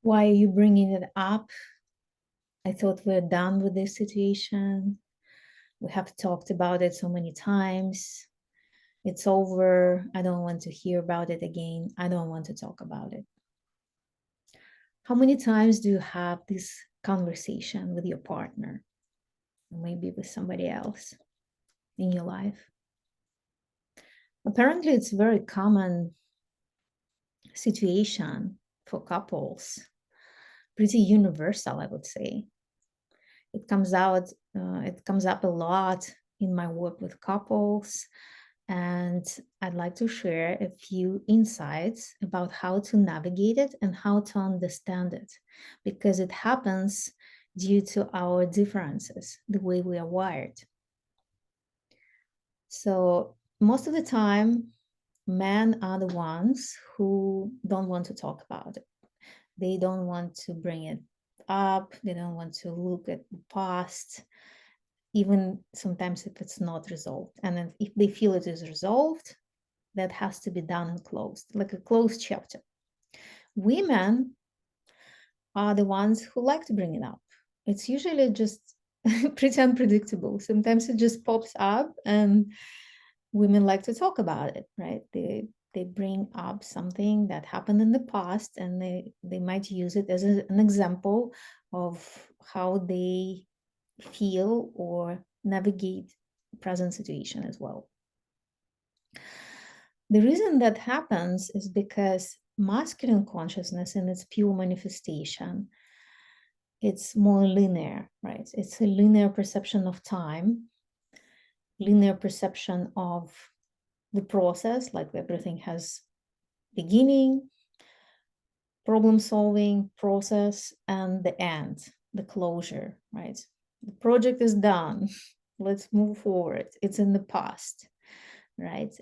Why are you bringing it up? I thought we're done with this situation. We have talked about it so many times. It's over. I don't want to hear about it again. I don't want to talk about it. How many times do you have this conversation with your partner, maybe with somebody else in your life? Apparently, it's a very common situation for couples, pretty universal, I would say. It comes up a lot in my work with couples, and I'd like to share a few insights about how to navigate it and how to understand it, because it happens due to our differences, the way we are wired. So most of the time, men are the ones who don't want to talk about it. They don't want to bring it up. They don't want to look at the past, even sometimes if it's not resolved. And then if they feel it is resolved, that has to be done and closed, like a closed chapter. Women are the ones who like to bring it up. It's usually just pretty unpredictable. Sometimes it just pops up and women like to talk about it, right? They bring up something that happened in the past, and they might use it as an example of how they feel or navigate the present situation as well. The reason that happens is because masculine consciousness in its pure manifestation, it's more linear, right? It's a linear perception of time, linear perception of the process, like everything has beginning, problem solving process, and the end, the closure, right? The project is done. Let's move forward. It's in the past, right?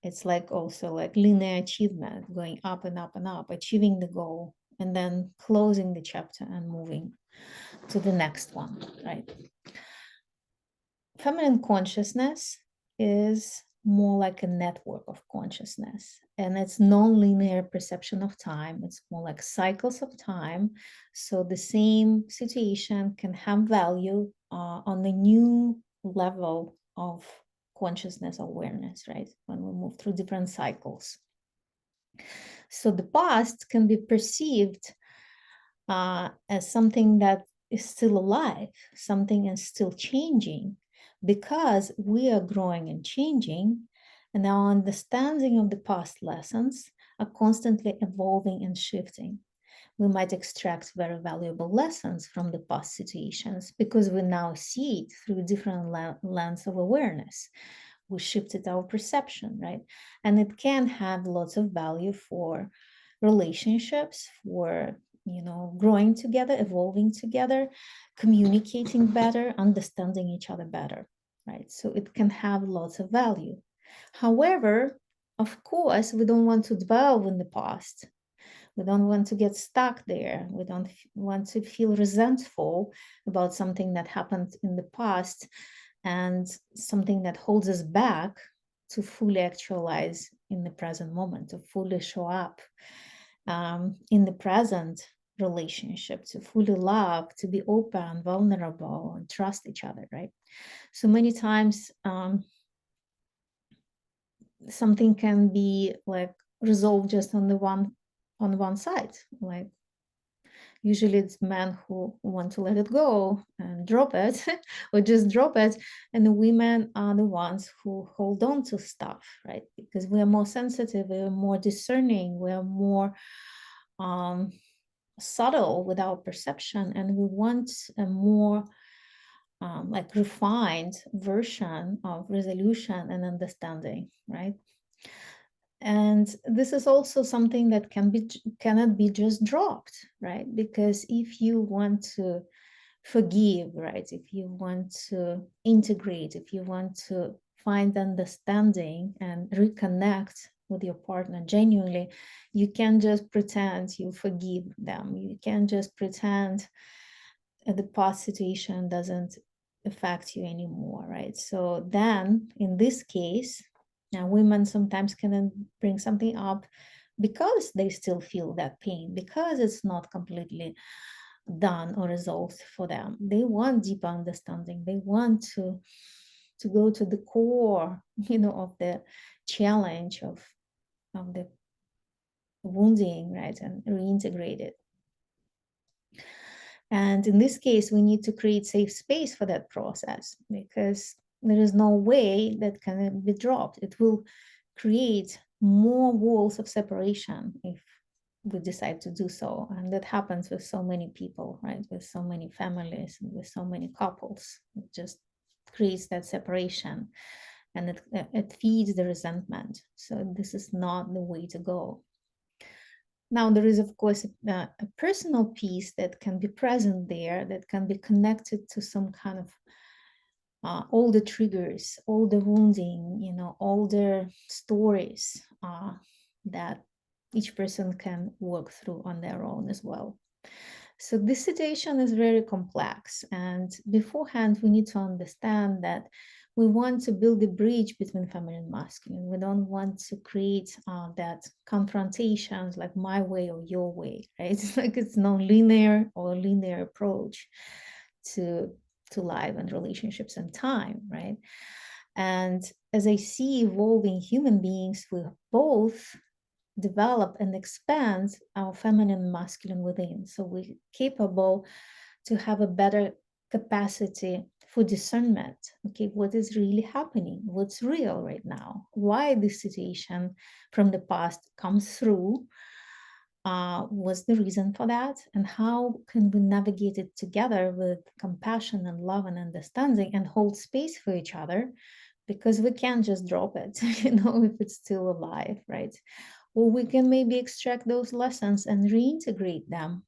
It's like also like linear achievement, going up and up and up, achieving the goal, and then closing the chapter and moving to the next one, right? Feminine consciousness is more like a network of consciousness, and it's non-linear perception of time. It's more like cycles of time. So the same situation can have value on a new level of consciousness awareness, right? When we move through different cycles. So the past can be perceived as something that is still alive, something is still changing, because we are growing and changing, and our understanding of the past lessons are constantly evolving and shifting. We might extract very valuable lessons from the past situations because we now see it through different lens of awareness. We shifted our perception, right? And it can have lots of value for relationships, for growing together, evolving together, communicating better, understanding each other better, right? So it can have lots of value. However, of course, we don't want to dwell in the past. We don't want to get stuck there. We don't want to feel resentful about something that happened in the past and something that holds us back to fully actualize in the present moment, to fully show up in the present relationship, to fully love, to be open, vulnerable, and trust each other, right? So many times something can be like resolved just on one side. Like usually it's men who want to let it go and drop it or just drop it, and the women are the ones who hold on to stuff, right? Because we are more sensitive, we are more discerning, we are more subtle with our perception, and we want a more like refined version of resolution and understanding, right? And this is also something that cannot be just dropped, right? Because if you want to forgive, right, if you want to integrate, if you want to find understanding and reconnect with your partner genuinely, you can't just pretend you forgive them. You can't just pretend that the past situation doesn't affect you anymore, right? So then in this case, now women sometimes can bring something up because they still feel that pain, because it's not completely done or resolved for them. They want deeper understanding. They want to go to the core, of the challenge of the wounding, right, and reintegrate it. And in this case, we need to create safe space for that process, because there is no way that can be dropped. It will create more walls of separation if we decide to do so. And that happens with so many people, right? With so many families, and with so many couples. It just creates that separation, and it feeds the resentment. So this is not the way to go. Now, there is, of course, a personal piece that can be present there, that can be connected to some kind of all the triggers, all the wounding, all the stories that each person can work through on their own as well. So this situation is very complex, and beforehand we need to understand that we want to build a bridge between feminine and masculine. We don't want to create that confrontations like my way or your way, right? It's like it's non-linear or linear approach to life and relationships and time, right? And as I see evolving human beings, we both develop and expand our feminine and masculine within. So we're capable to have a better capacity for discernment. Okay, what is really happening? What's real right now? Why this situation from the past comes through? Was the reason for that? And how can we navigate it together with compassion and love and understanding and hold space for each other? Because we can't just drop it, if it's still alive, right? Or we can maybe extract those lessons and reintegrate them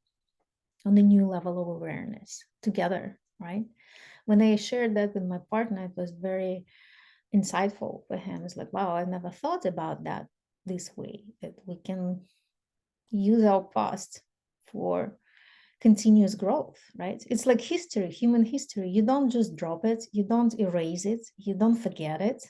on a new level of awareness together, right? When I shared that with my partner, it was very insightful for him. It's like, wow, I never thought about that this way, that we can use our past for continuous growth, right? It's like history, human history. You don't just drop it, you don't erase it, you don't forget it,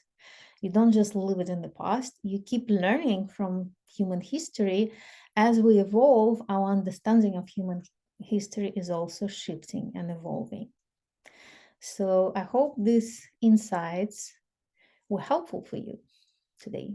you don't just leave it in the past. You keep learning from human history. As we evolve, our understanding of human history is also shifting and evolving. So I hope these insights were helpful for you today.